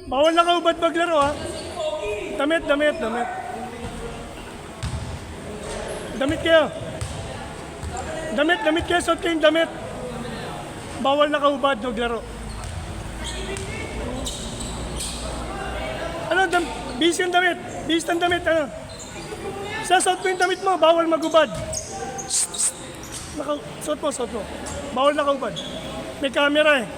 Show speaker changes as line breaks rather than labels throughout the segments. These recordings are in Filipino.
Bawal na kaubad maglaro ha. Damit, damit, damit. Damit kayo. Damit, damit kayo. Suot kayong damit. Bawal na kaubad maglaro. Ano, bis yung damit. Bis ng damit, ano. Sasuot mo yung damit mo. Bawal magubad. Suot mo, suot mo. Bawal na kaubad. May camera eh.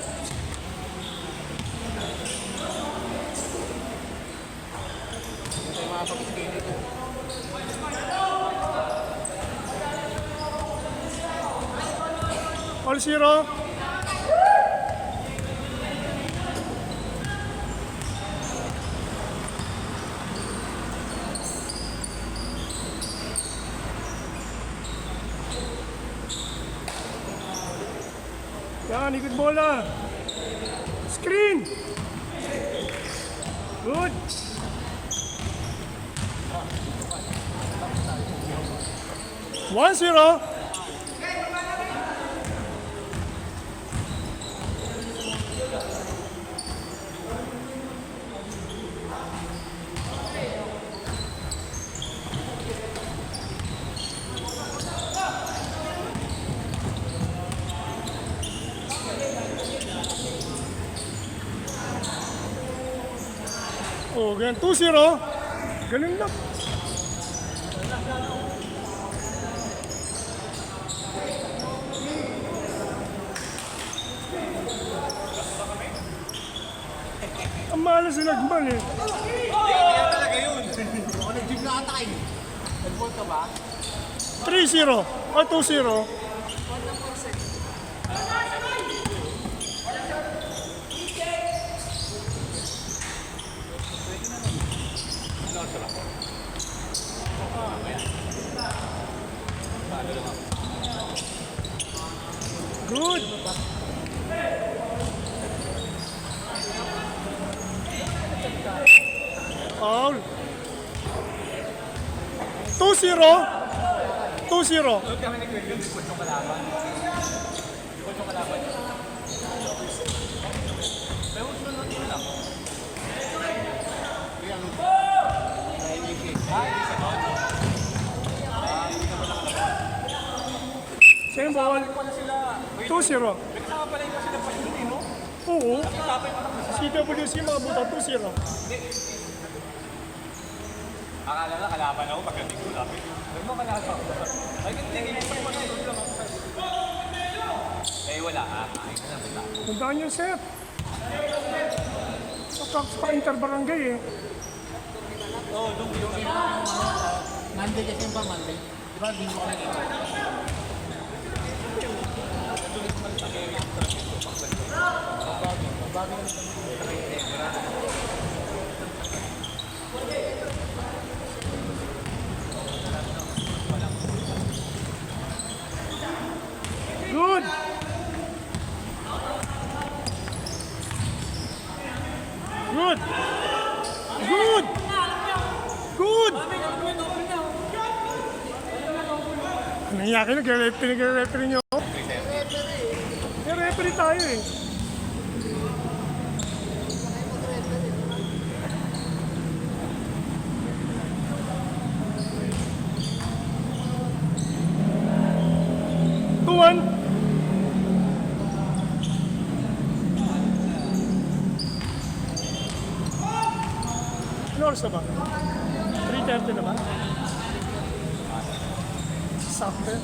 All zero. Yan, ikot bola. Screen. Good. One zero. Oh, ganyan. 2-0. Ganun lang. Ang malas si Nagman eh.
Kaya talaga yun. Ako nag-gym na ata kayo. Nag-ball ka ba?
3-0 o 2-0. Good. Foul. 2-0. 2-0.
Kami nag-review, di po itong kalaban. Di po itong kalaban. May gusto na ito lang.
Same ball. 2-0.
May kasama pala yung kasi ng pasyuti, no?
Oo.
Tapay mo na.
CWC mga buta 2-0.
Akala na kalaban ako pag hindi ko lapit. Huwag mo kalaban ako. Ay, hindi pa yung mga ito lang ako. Eh, wala ah. Ay, wala.
Tandaan yung set. Sa inter-barangay eh.
Oo, yung Monday kasi yung pa, Monday. Di ba, hindi ko nakikita.
Good. Good. Good. Good. Nangyayari, nagre-referee nyo. May referee tayo eh. Tuwan. Ano oras na ba? 3:30 na ba? Sakto.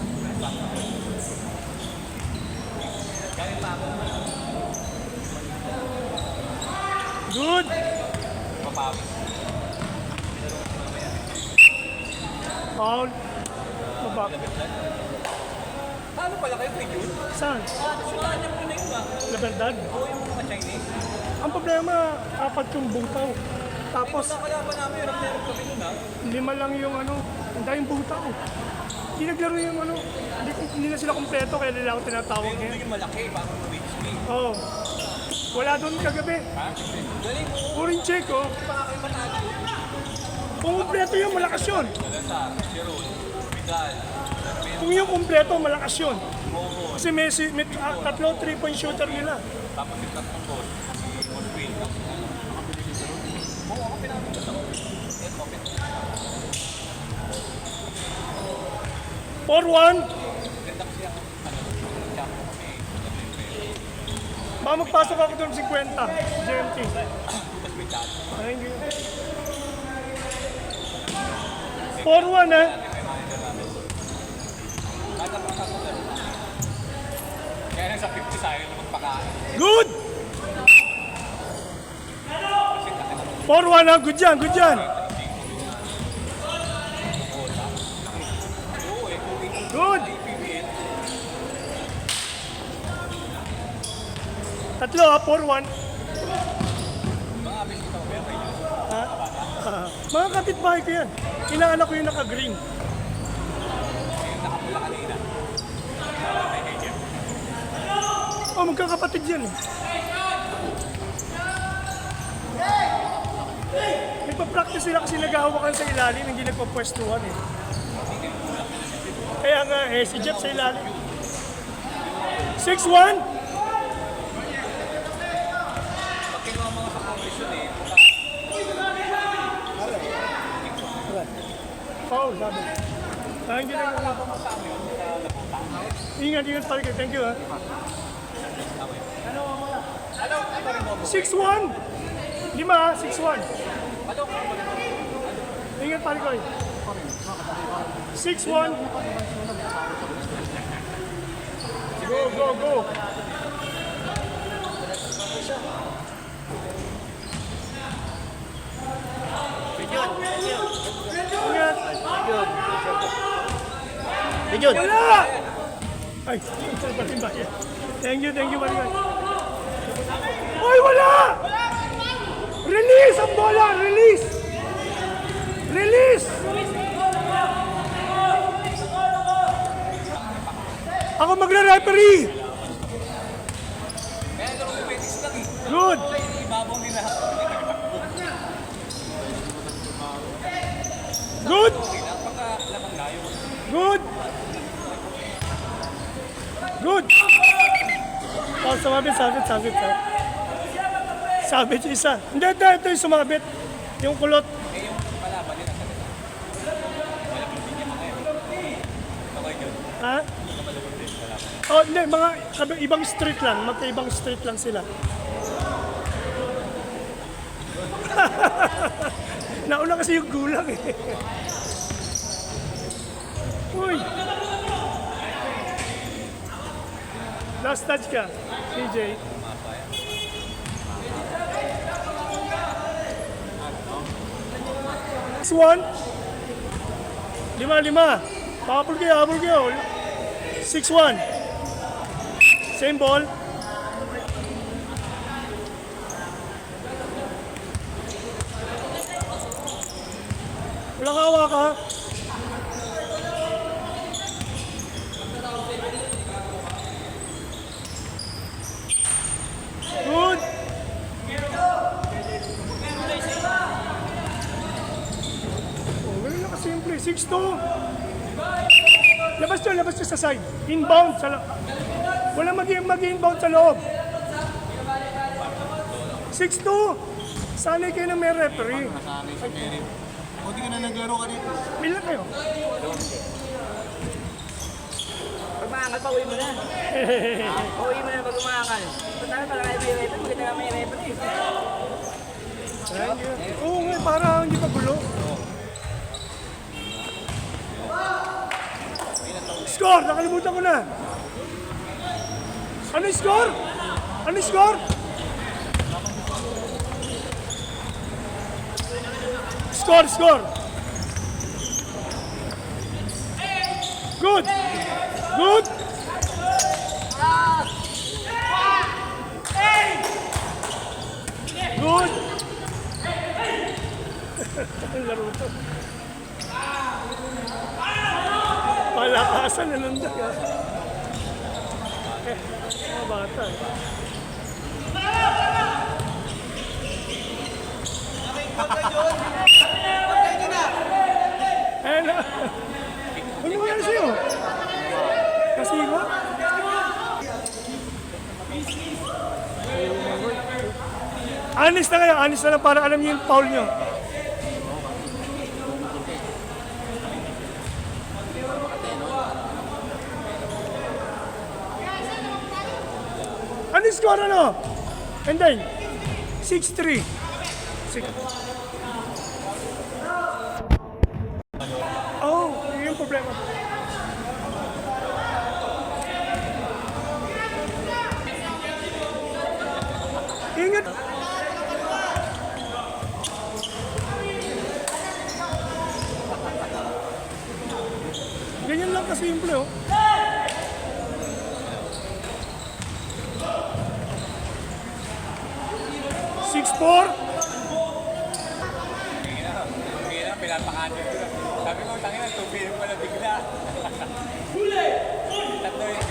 Good. Foul. Mabak.
Paano pala kayo kay Jun?
Saan?
Sutaan niya muna yun ba?
La Verdad.
Oo, yung mga Chinese.
Ang problema, apat yung bungtaw. Tapos,
Kalaban namin, hirap kami nun ah.
5 lang yung ano, ang daming bungtaw. Hindi naglaro yung ano, hindi na sila kumpleto kaya nila ako tinatawag
Pero
ngayon.
yung malaki, parang Luigi.
Oo. Wala doon kagabi.
Ha? Galing mo.
Puring check, oh.
Baka kayo matalo.
Kung kumpleto yun, malakas yun.
Galasar, Giroud, Vidal,
Kung yung kumpleto, malakas yun.
Momo,
Kasi may tatlo 3-point shooter nila.
tapos yung tatlong goal, si Oswin.
4-1. Baka magpasok ako doon 50. GMT. Ay, hindi. 4-1 eh.
Kaya lang sa 50 sa akin magpakain.
Good! 4-1 ha. Good yan, good yan. Good! Tatlo ha, 4-1. Ha? Mga kapitbahay ko yan. Inaanak ko yung naka-green. Oh, magkakapatid yan eh. Nagpa-practice sila kasi naghahawakan sa ilalim, hindi nagpa-pwestuhan eh. Kaya nga eh, si Jeff sa ilalim. 6-1? Foul, sabi. Hindi na nga. Ingat, ingat pala kayo. Thank you ha. 6-1? Lima ha, 6-1. Ingat pala kayo. 6-1. Go, go, go. Ingat.
Bidyon.
Wala! Ay, thank you, Marika. Ay, wala! Release ang bola! Release! Release! Ako magre-referee! Good! Good! Good! Good! Oh, sumabit. Sabit yung isa. Hindi, ito yung sumabit. Yung kulot. Ha? Oh, hindi, mga ibang street lang. Magkaibang street lang sila. Nauna kasi yung gulang eh. Uy! Last touch ka, CJ. Next one. 5-5. Habol kayo. 6-1. Same ball. Walang hawak ha. Good. Oh, ganun lang kasimple. 6-2. Labas nyo sa side. Inbound sa loob. Walang mag-inbound sa loob. 6-2. Sanay kayo na may referee.
Nasanay si Mary. Buti ka na naglaro ka dito.
Bilang kayo.
Pag maangal pa, uwi mo na. Uwi mo na pag umaangal. Ba't pala kayo may referee? Maganda nga may referee.
Thank you. Oo nga, para hindi pa gulo. Score! Nakalimutan ko na. Ano yung score? Ano yung score? Score! Good! Good! Good! Ang laro to. Palakasan na ng daga. Mga bata. Ano? Ano ba yan sa'yo? Kasi ba? Honest na kayo, honest na lang para alam niyo yung foul niyo. score ano? And then, 6-3. Oh, yun yung problema. Ingat. Ganyan lang kasimple, oh. Six, four.
Kaya pinapakanin ko. Sabi ko, tangina, tubig mo na bigla. Tatlo yun.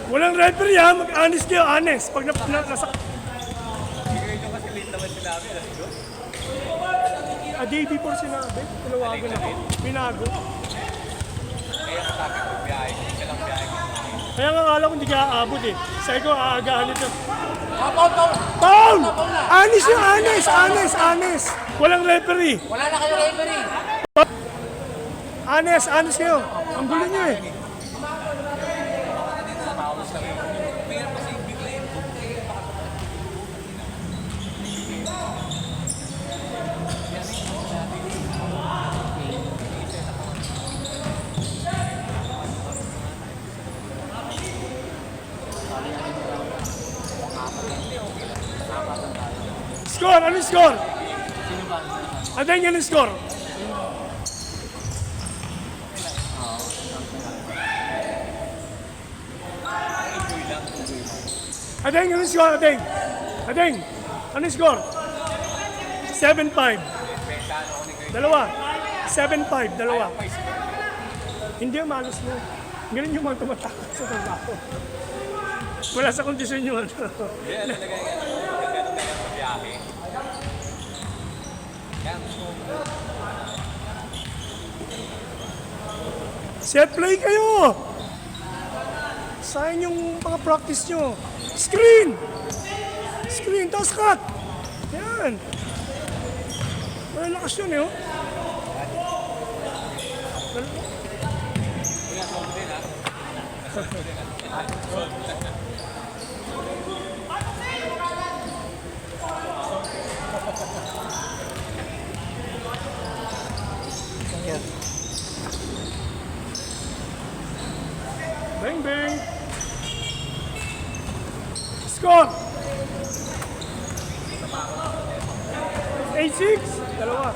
Walang referee ha, mag-honest kayo, honest. Pag nasa...
Siguro ito kasi late naman sila kami. Alas ko.
A day before sinabi, tinawagan ako. Binago.
Kaya sabi ko, biyahe. Isa lang biyahe ko.
Kaya nga akala ko hindi ka aabot eh. Sabi ko, aagahan ito.
Paul!
Paul! Honest yung honest. Walang referee.
Wala na kayo referee.
Honest kayo. Ang gulo nyo eh. Score! Ano yung score? Aday yan yung score. Adeng, ano yung score? Adeng, ano yung score? 7-5. Dalawa. 7-5, dalawa. Hindi ang malos mo. Ganun yung mga tumatakot sa trabaho. Wala sa kondisyon yung ano. Set play kayo! Sayang yung mga practice nyo. Screen! Screen, tapos cut! Yan. Malakas yun eh, oh. Bang, bang. Score! 8-6, dalawa.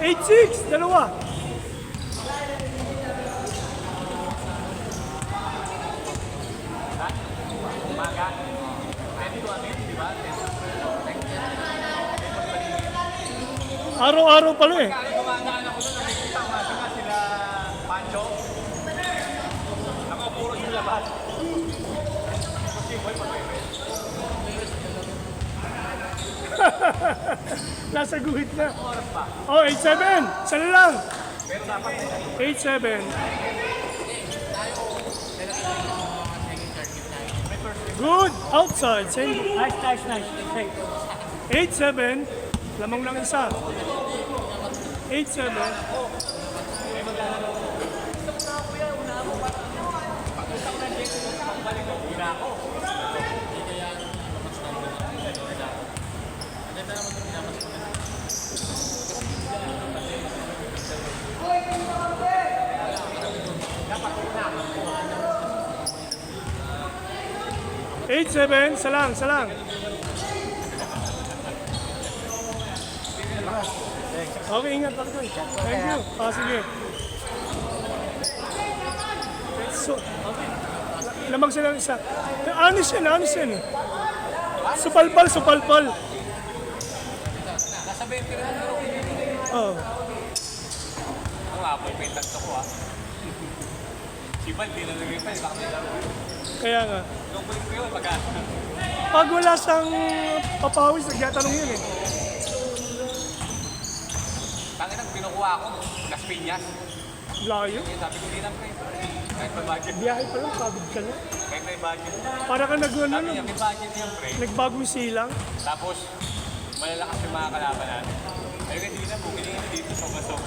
8-6, dalawa. Araw-araw pala eh.
Kumagaan ako doon, nakikita ko nga sila Pancho. Ako puro sa labas. Kasi boy, pag-ibig.
Nasa guhit na. Oh, 8-7. Sana lang. 8-7. Good. Outside. Same.
Nice. Hey.
8-7. Lamang lang isa. 8-7. Eight, seven, salang. Okay, ingat ako. Thank you. Sige. So, lamang sila isa. Honest yan eh. Supalpal.
Nasa 20 rin ako.
Oh.
Ang apoy, may tatlo ko ah. Si Bal, di na naging pa, baka may laro.
Kaya nga.
Nung kulit ko yun, pag-asa.
Pag wala siyang papawis, nagtatanong yun eh.
Tangin ang pinukuha ko, Las Piñas.
Layo.
Kaya sabi ko, di na pre. Kahit may budget.
Biyahe pa lang, pagod ka na.
Kahit may budget.
Para ka
Sabi niya, may budget yan pre.
nagbagong silang.
Tapos, malalakas yung mga kalaban natin. Ayun, hindi na, bumili nga dito sa basok.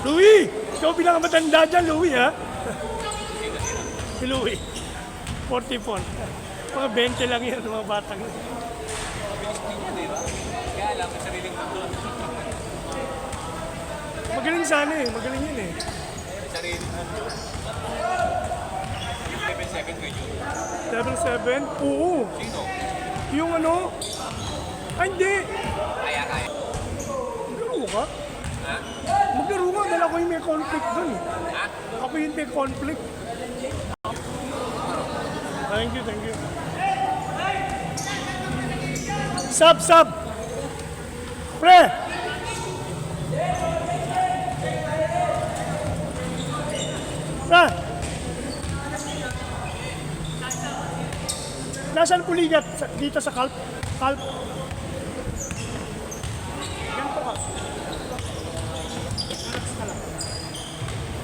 Louie! Ikaw bilang matanda dyan, Louie, ha? Si Louie. 44. Mga 20 lang yan, mga batang.
Kaya alam, may sariling mundo.
Magaling sana eh, magaling yun eh.
May sariling mundo. 7-7 kayo.
Level 7? Oo.
Sino?
Yung ano? Ay, hindi.
Kaya.
Maglaro ka?
Ha?
Maglaro ka, dahil ako yung may conflict dun eh.
Ha?
Ako yung may conflict. Thank you, thank you. Sub! Pre! Pre! Nasaan puligat? Dito sa Kalp? Kalp? Ganito ka. Relax ka lang.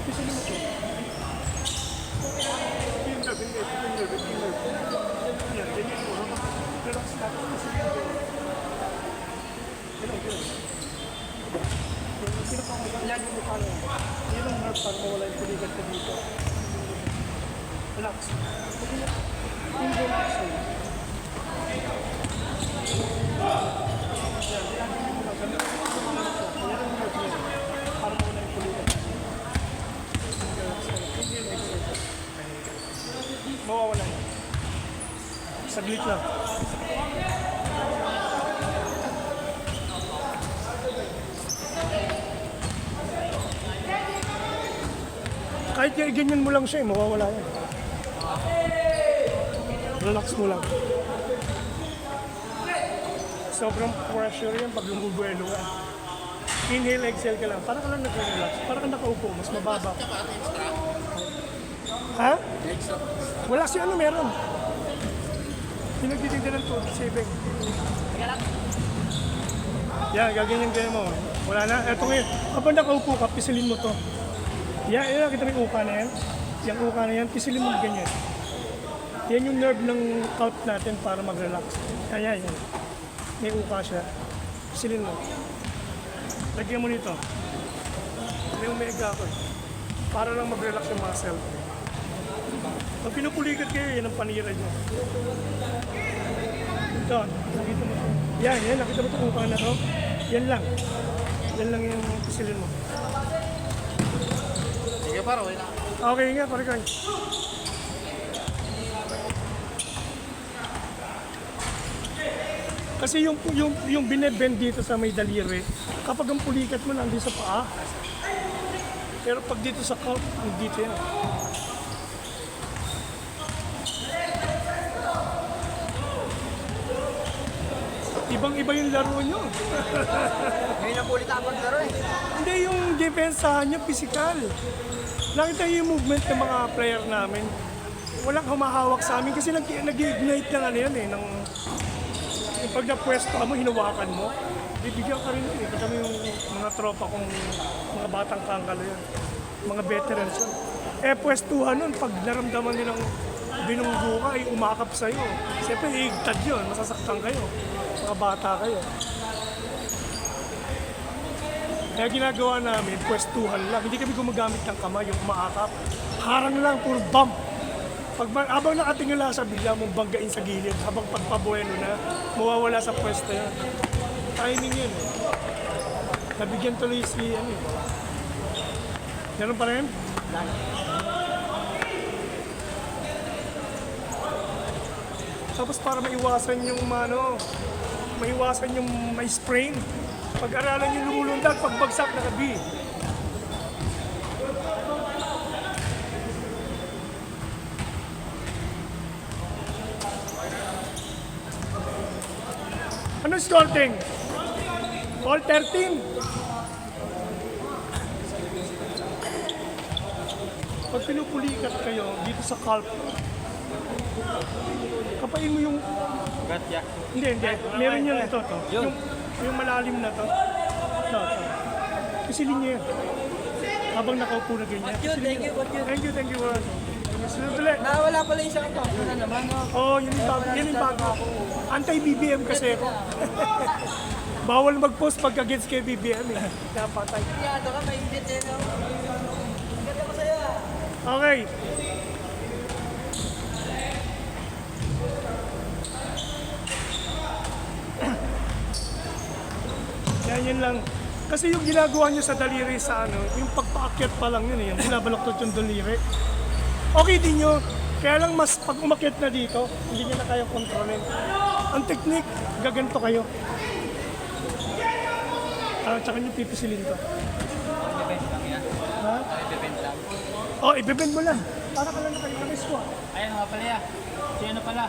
Pisilin mo to. Yan, ganyan mo. Relax ka. Pisilin mo to. Lagi mo ka lang. Yun ang nerve para mawala yung puligat ka dito. Relax. Hindi relax yun. Para mawala yung puligat. Mawawala yun. Saglit lang. Kahit ganyan mo lang siya, mawawala yan. Relax mo lang. Sobrang pressure yan pag lumubuelo ka. Inhale, exhale ka lang. Para ka lang nag-relax. Para ka nakaupo, mas mababa. Ha? Wala si ano meron. Pinagtitignan ng tubig, saving. Yan, gaganyan mo. Wala na. Eto ngayon. Kapag nakaupo ka, pisilin mo to. Yan, kita may uka na yan. Yung uka na yan, pisilin mo ganyan. Yan yung nerve ng calf natin para mag-relax. Kaya yan. May uka siya. Pisilin mo. Lagyan mo nito. May umega ko. Para lang mag-relax yung muscle. Pag pinupulikat kayo, yan ang panira niya. Ito, nakita mo. Yan, nakita mo itong uka na to. Yan lang. Yan lang yung pisilin mo.
Sige paro, wala.
Okay nga, pare kayo. Kasi yung binebend dito sa may daliri, kapag ang pulikat mo nandito sa paa. Pero pag dito sa calf, dito yan. Ibang-iba yung laro nyo.
Ngayon ang ulit ako maglaro eh.
Hindi, yung depensahan nyo, physical. Nakita niyo yung movement ng mga player namin. Walang humahawak sa amin kasi nag-ignite ng ano yan eh. Yung pag napwesto mo, hinawakan mo. Bibigyan ka rin eh. Kasi yung mga tropa kong mga batang kangkalo yan. Mga veterans yun. Eh, pwestuhan nun, pag naramdaman nilang binunggo ka, ay umakap sa'yo. Siyempre, iigtad yun. Masasaktan kayo. Mga bata kayo. Kaya ginagawa namin, pwestuhan lang. Hindi kami gumagamit ng kamay, yung umaakap. Harang lang, puro bump. Habang nakatingala sa bigla mong banggain sa gilid, habang pagpabuelo na, mawawala sa pwesto yan. Timing yun eh. Nabigyan tuloy si ano eh. Ganun pa rin? Tapos para maiwasan yung maiwasan yung may sprain. Pag-aralan yung lumulundag, pagbagsak na kabi. Ano scoring? Ball 13. Pag pinupulikat kayo dito sa calf, kapain mo yung...
Gatya.
Hindi. Meron yun ito. Yung malalim na to. Ito. Pisilin niyo yan. Habang nakaupo na ganyan.
Thank you.
Thank you. Sunod ulit.
Nawala pala yung isang top na naman, no?
Oo, yun yung bago. Yun yung bago. Anti-BBM kasi ako. Bawal mag-post pagka-gets kay BBM eh. Kaya patay.
Yado ka, mainit eh, no? Ang ganda ko sa'yo.
Okay. Yan lang. Kasi yung ginagawa nyo sa daliri sa ano, yung pagpaakyat pa lang yun eh. Yung binabaloktot yung daliri. Okay din yun. Kaya lang mas pag umakyat na dito, hindi nyo na kayang kontrolin. Ang technique, gaganto kayo. Tsaka nyo pipisilin to.
Ibebend lang yan.
Ha?
Ibebend lang.
Oh, ibebend mo lang. Para ka lang nakalimulis ko.
Ayan nga pala yan. Si ano pala?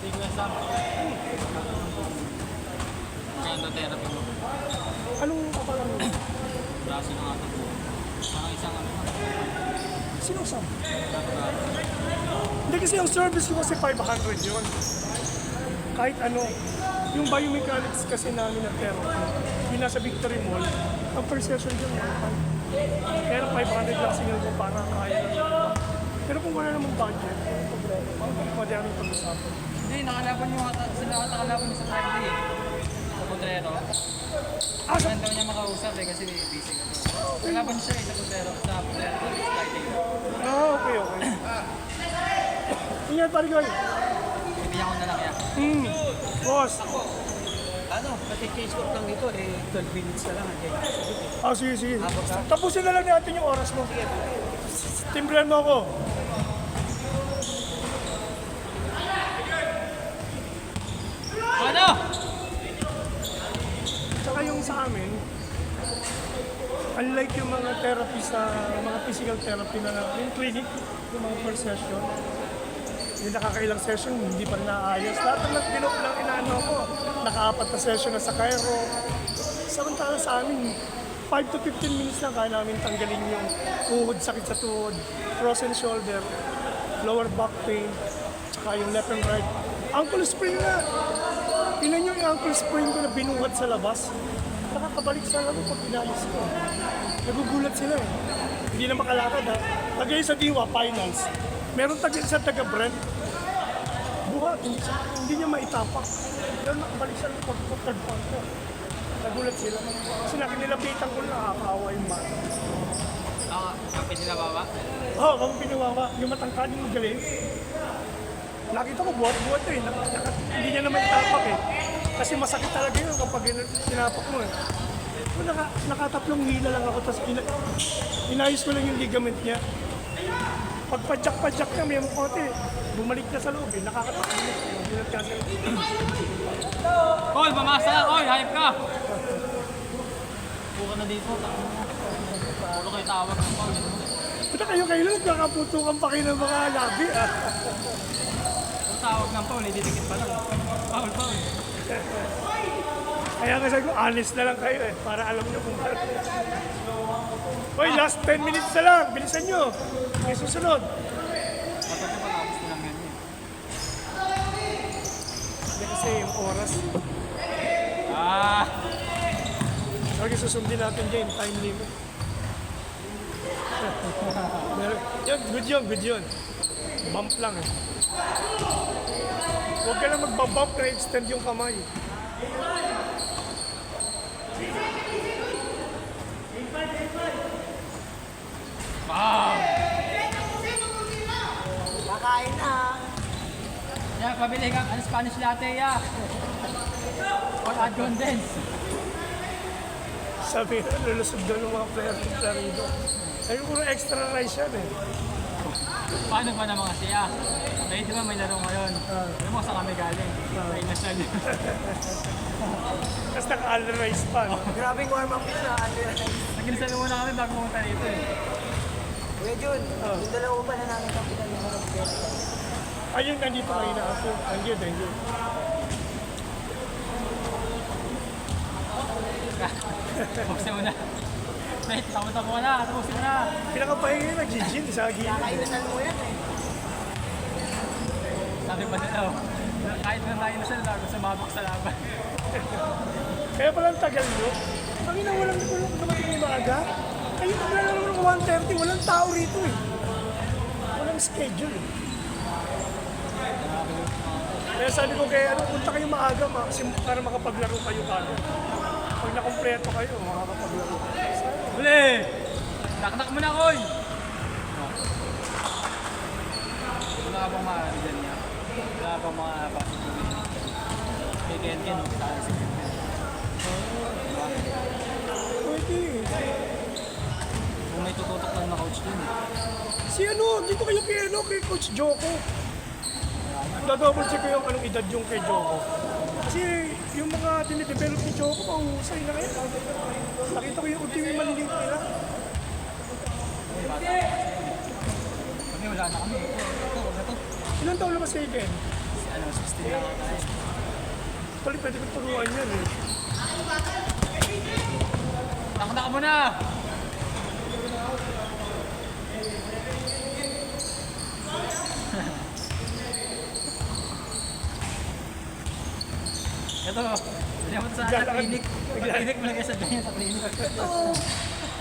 Big West Ham. Kaya ito therapy mo.
Anong kapalan mo?
Braso ng ato. Parang isang ano.
Sino Sam? Hindi kasi yung service ko kasi 500 yun. Kahit ano. Yung biomechanics kasi namin na therapy, yung nasa Victory Mall, ang per session dyan, 1.5. Kaya 500 lang sinil ko para kaya lang. Pero kung wala namang budget, walang problema. Pwede anong pag-usapan.
Hindi, nakalaban nyo sila nakalaban nyo sa Friday eh. Sa Potrero.
Ah, sa...
Saan daw niya makausap eh kasi busy ka doon. Nakalaban siya eh sa Potrero. Sa Potrero sa Friday.
Okay. Ingat pare ko.
Bibigyan ko na lang yan.
Boss.
Ano, pati-change ko lang dito eh 12 minutes na lang.
Sige. Tapusin na lang natin yung oras mo. Timbran mo ako.
Ano?
Tsaka yung sa amin, unlike yung mga therapy sa mga physical therapy na yung clinic, yung mga first session, yung nakakailang session, hindi pa naayos. Lahat ng binok lang inaano ko, nakaapat na session na sa Cairo. Samantala sa amin, 5 to 15 minutes lang kaya namin tanggalin yung tuhod, sakit sa tuhod, frozen shoulder, lower back pain, tsaka yung left and right. Ankle sprain na. Tingnan nyo yung ankle sprain ko na binuhat sa labas. Nakakabalik sa labo pag inalis ko. Nagugulat sila eh. Hindi na makalakad ha. Tagay sa Diwa, finals. Meron sa taga-Brent. Buhat, hindi niya maitapak. Pero nakabalik sa labo pag third point ko. Nagulat sila. Kasi nakinilapitan ko na nakakawa yung mata.
Ang pinilababa?
Oo, kung pinawawa. Yung matangkad yung magaling. Nakita ko buhat-buhat eh. Hindi niya naman itapak eh. Kasi masakit talaga yun kapag sinapak mo eh. So, nakatatlong hila lang ako, tapos inayos ko lang yung ligament niya. Pag padyak-padyak niya, may kote, bumalik na sa loob eh. Nakakatakot niya. Kasi
Oy, mamasa lang! Oy, hype ka! Buka na dito. Ulo kayo tawag ng Paul.
Puta kayo nagkakaputukan pa kayo ng mga labi ah.
Ang tawag ng Paul, didikit pa lang. Paul.
Kaya nga sabi ko, honest na lang kayo eh, para alam nyo kung bakit. Hoy, last 10 minutes na lang, bilisan nyo. May susunod.
Kapag napatapos ko lang yan eh.
Hindi kasi yung oras. Lagi susundin natin dyan, time limit. Good yun. Bump lang eh. Huwag ka lang magbabump na extend yung kamay.
Kakain na! Yan, pabili ka ang Spanish latte ya. Or add condense.
Sabi na, lulusog daw ng mga player ng Florido. Sabi ko, puro extra rice yan eh.
Paano ba naman kasi ya? Kaya di ba may laro ngayon? Alam mo sa kami galing. Sa inasal.
Tapos naka-all rice pa. No?
Grabing warm-up yun na. Nagilisal muna kami bago pumunta dito eh. Kuya Jun, yung dalawa pa na namin kami na yung mga
Ayun, nandito kayo na ako. Thank you.
Buksin mo na. Wait, takot-takot ka na. Tapusin mo na.
Pinakapahinga yung nag-gin sa gilid.
Kainasal mo yan eh. Sabi pa nila, kahit na nainasal na, gusto mabok sa laban.
Kaya palang tagal nyo. Ang ina, walang dumating yung maaga. Ayun, wala naman ng 1:30. Walang tao rito eh. Walang schedule. Kaya sabi ko kaya punta kayo maaga kasi para makapaglaro kayo kagad. Pag nakompleto kayo, makakapaglaro.
Huli! Naknak mo na, Koy! Wala ka bang maaari dyan niya? Wala bang mga pasok? Kay Ken, no? Saan si Ken?
Pwede.
Kung may tututok lang na coach dun.
Si ano, dito kayo kay Coach Joko. Double check ko yung anong edad yung kay Joko. Kasi yung mga dinidevelop ni Joko, mahusay na kayo. Nakita ko yung ultimo yung maliliit nila.
Kami, wala na kami. Ito, wala to.
Ilan taon na ba si Ken?
Si ano, 16 lang ako.
Actually, pwede ko turuan yan eh.
Naknak mo na! Ito, hindi mo sa clinic. Clinic mo lagay sa ganyan sa clinic.
Oo.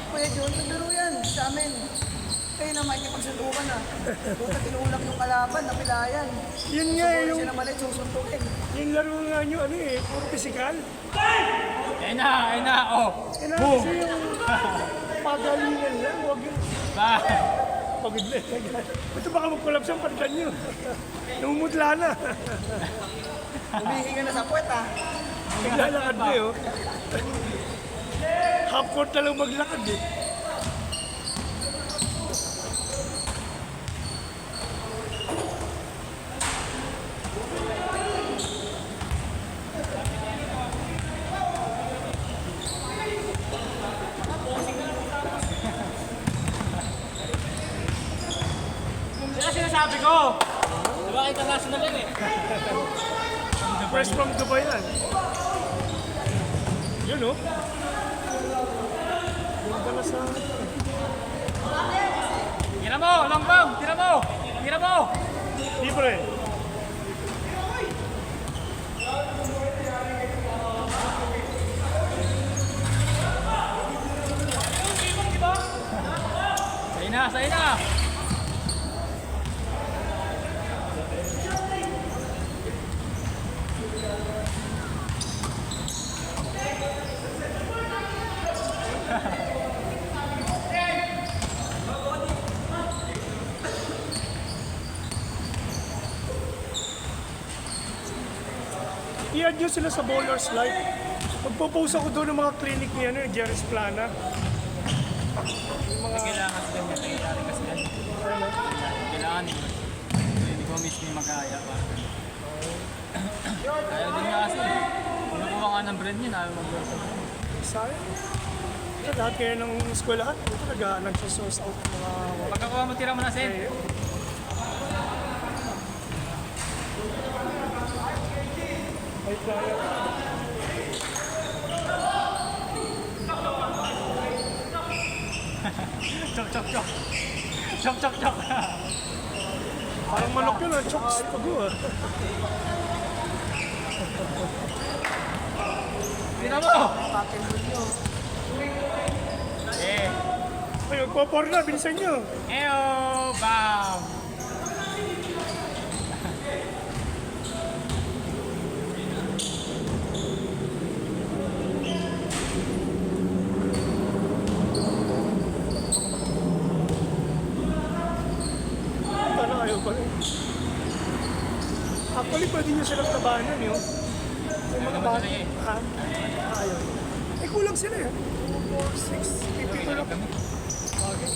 Kuya John, naglaro yan sa amin. Kayo na makikipagsuntukan na. Buta tinulak yung kalaban, napilayan.
Yun nga eh, yung,
Sila malit, susuntukin.
yung laro nga nyo, ano eh, puro physical.
Ayun na, oh!
Kailangan kasi yung pagalingan lang, huwag yung
Ba!
pagod na. Ito baka mag-collapse ang pagkan nyo. Namumutla na.
Humihinga na sa puwet ah.
Naglalakad na eh, oh. Half court na lang maglakad eh.
Yan sinasabi ko! Diba international yan eh?
Fresh from Dubai yan. Yun oh. Ganda na sa...
Tira mo! Long bomb! Tira mo! Tira mo!
Libre.
Sa'yo na!
I-add nyo sila sa Bowler's Life. Magpo-post ako doon ng mga clinic ni ano, Jerry's Plana.
Kailangan sa ganyan, nangyayari kasi yan. Kailangan eh. Hindi ko miss ni mag-aaya pa. Kaya din nga kasi, kinukuha nga ng brand yun, ayaw mag-work.
Sayang. Ito, lahat kayo ng eskwelahan. Ito talaga nagsasource out ng mga...
Pagkakuha mo, tira mo na, Sen.
Ay, flyer.
Chok, chok, chok. Chok, chok, chok.
Parang manok yun, ah. Chokes. Pago, ah.
Tira mo! Eh,
Ay, magpo-pour na. Bilisan nyo.
eyo, bam!
Ito na, ayaw pa rin. Actually, pwede nyo silang tabanan yun. May mga bata. Ha? Ayaw. Eh, kulang sila eh. 4, 6, 52 lang. Okay.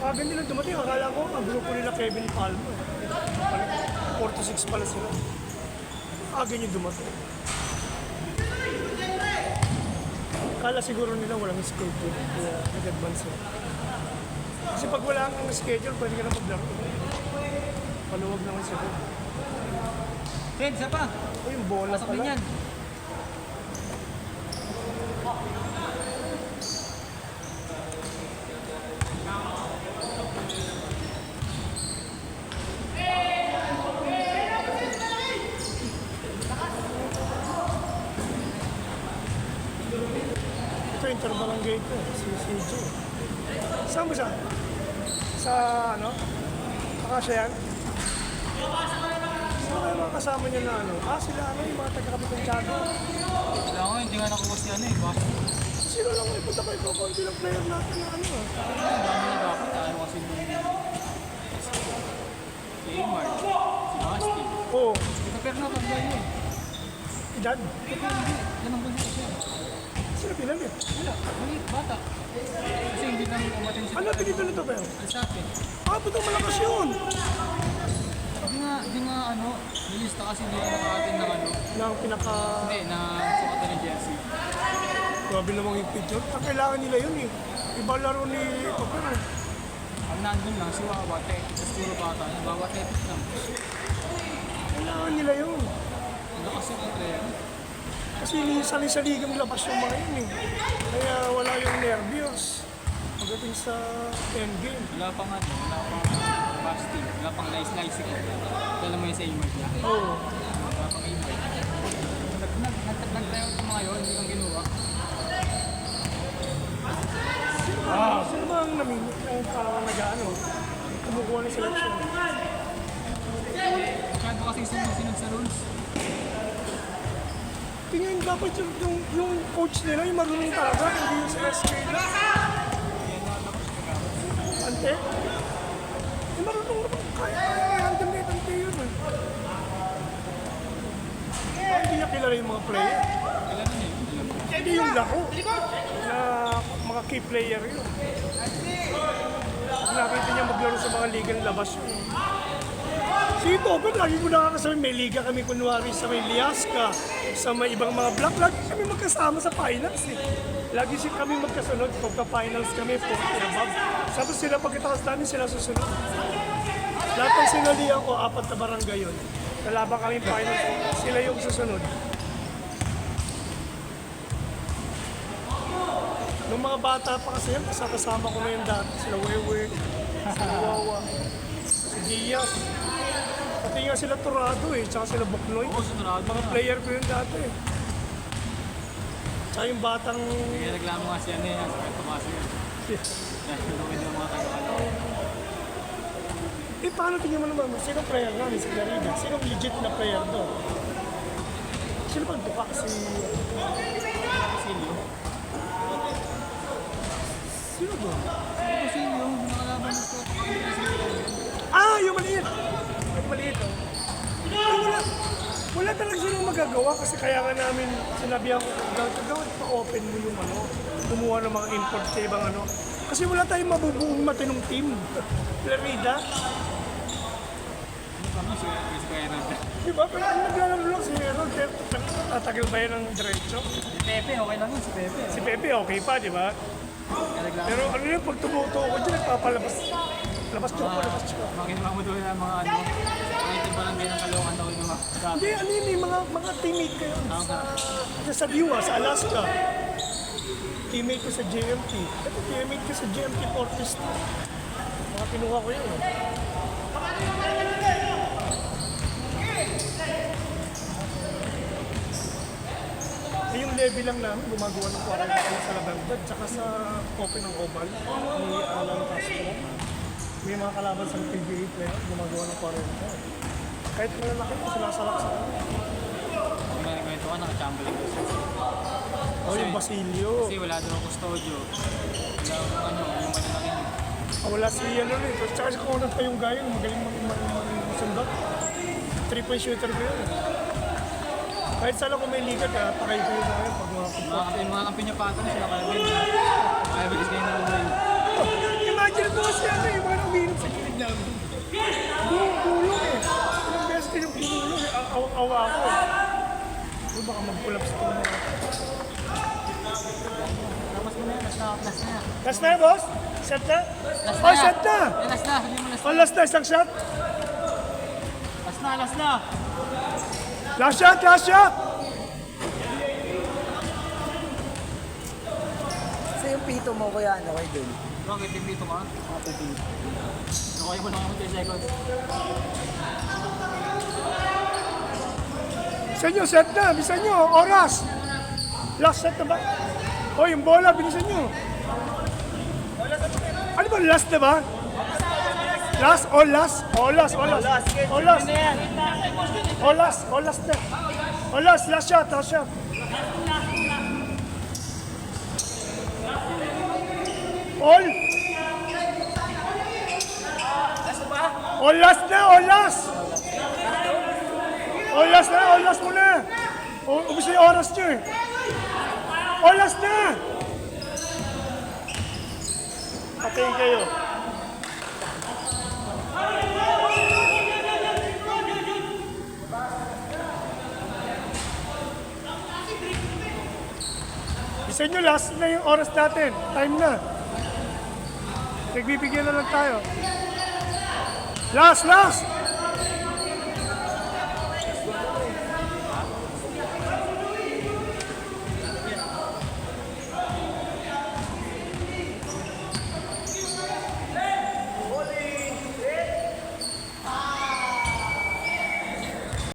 Agad nilang dumating. Akala ko, ang grupo nila Kevin Palmo eh. 4 to 6 pala sila. Agad nyo dumating. Akala siguro nila walang schedule. Kaya nag-advance sila. Kasi pag wala kang schedule, pwede ka na maglaro. Paluwag naman sila.
Sen, isa pa.
O yung bola
Pasok din
pala.
yan.
Ito interbarangay ko, si CJ. Saan ba siya? Sa ano? Akasya yan? Sino kayo mga kasama niya na ano? Sila ano, yung mga taga-Kapitensado.
Wala ko, hindi nga nakuha si ano eh. Basta
Sino lang kayo? Punta kayo ko, konti lang player natin na ano.
ang dami na dapat tayo kasi nung si Aymar, si Basti.
Oo,
Ito pero natanda yun.
edad.
Yan ang gusto siya.
Sino pinalit?
Wala, maliit bata. Kasi hindi namin umatin si
Ano pinito nito ba yun?
Sapi.
Puto malakas yun.
Di nga ano, nilista kasi hindi ako nakatin ng ano.
Ng pinaka...
Hindi, na sukatan ng jersey.
Grabe namang yung picture. Ang kailangan nila yun eh. Iba laro ni Topper eh.
Ang nandun lang, si Wawa, tapos puro bata. Wawa, tapos lang.
Kailangan nila yun.
Ang lakas yung player.
Kasi sa ligang labas yung mga yun eh. Kaya wala yung nervyos. Pagdating sa endgame.
Wala pang ano, wala pang Basti, wala pang nice ko. Kala mo yung sa Aymar niya.
Oo.
Wala pang Aymar. Nag-try yung mga yun, hindi kang ginawa.
Sino ba ang namimik ng parang nag-ano? Kumukuha ng selection.
Masyado kasi sunod sa rules.
Tingin dapat yung coach nila, yung marunong talaga, hindi yung sa SK na. Ante? Yung marunong naman, kaya i-handle na Ante yun eh. Hindi niya kilala yung mga player.
Kailan yun eh?
Hindi yung laro na mga key player yun. Nakita niya maglaro sa mga ligang labas yun. Si Topper, lagi ko nakakasabi, may liga kami kunwari sa may Liasca, sa may ibang mga block, lagi kami magkasama sa finals eh. Lagi kami magkasunod, pagka-finals kami, above. Tapos sila pagkatapos namin, sila susunod. Lahat ng sinalihan ko, 4 na barangay yun. Kalaban kami finals, sila yung susunod. Nung mga bata pa kasi yan, kasama ko na yun dati. Sila Wewe, sila Wawa, si Diaz. Pati nga sila Torado eh, tsaka sila Buknoy.
Oo, sunod.
Mga player ko yun dati eh. Tsaka yung batang...
Kaya reklamo nga siya niya, sa Tomás yun. Dahil gawin yung mga tayo.
Eh paano tingin mo naman, sinong player namin si Clariga? Sinong legit na player doon? Sino pagduka si...
Silio.
Sino doon?
Silio, nakalaban na sa
Yung maliit! Yung maliit oh. Ay, wala talaga silang magagawa kasi kaya nga namin sinabihan ko, gawin pa-open mo yung ano, kumuha ng mga import sa ibang ano. Kasi wala tayong mabubuong matinong team. Clarida.
Ano si Herald?
Diba? Pero ang naglalaro lang si Herald, pero tatagal ba yan ng diretso?
Si Pepe, okay lang yun si Pepe.
Si Pepe okay pa, di ba?
Kaya reklamo.
Pero ano yun, pag tumuto ko dyan, nagpapalabas. Labas choco, labas choco.
Mga ginawa mo doon ng mga ano, mga itim barangay ng Caloocan daw yung mga
Hindi, ano yun eh, mga teammate ko yun. Sa Diwa, sa Alaska. Teammate ko sa JMT. Ito, teammate ko sa JMT Fortis. Mga kinuha ko yun. Eh, yung level lang namin, gumagawa ng 40 sa Labandad, tsaka sa Kopi ng Oval, ni Alan Castro. May mga kalaban sa PBA player, gumagawa ng 40. Kahit malalaki ko, sinasalak sa kanila.
Kung may kwento ka, nakachambaling ko siya.
Oh, yung Basilio.
Kasi wala daw custodio. Wala yung ano, yung malalaki yun.
Wala si ano rin. Tsaka si Conan pa yung gaya, magaling sundak. 3-point shooter ko yun. Kahit saan ako may liga, pakay ko yun ngayon pag
Yung mga kampi niya patong sila Calvin. Kaya bilis kayo na uloy.
Imagine mo kasi ano, yung mga umiinom sa kilig namin. Bulong eh. Ilang beses ko yung bulong eh. Awang-awa ako. Uy, baka mag-collapse ko na.
Tapos mo na yan, last na.
Last na, boss? Set na?
Last
Oh, set na!
Last na, hindi mo last
Oh, last na, isang shot?
Last na.
Last shot, last shot!
So yung pito mo, kuya, ano kayo dun?
Bakit, pipito ka? Nakuha mo lang ako 10 seconds.
Bisa nyo, set na, bisa nyo, oras! Last set na ba? Oh, yung bola, bilisan nyo. Ano ba, last na ba? Last, all last. All last, all last. All last. All last, all last na. All last, last shot, last shot. All. All last na, all last. All last na, all last muna. Ubus na yung oras nyo eh. All last na. Patayin kayo. Isa nyo, last na yung oras natin. Time na. Nagbibigyan na lang tayo. Last, last!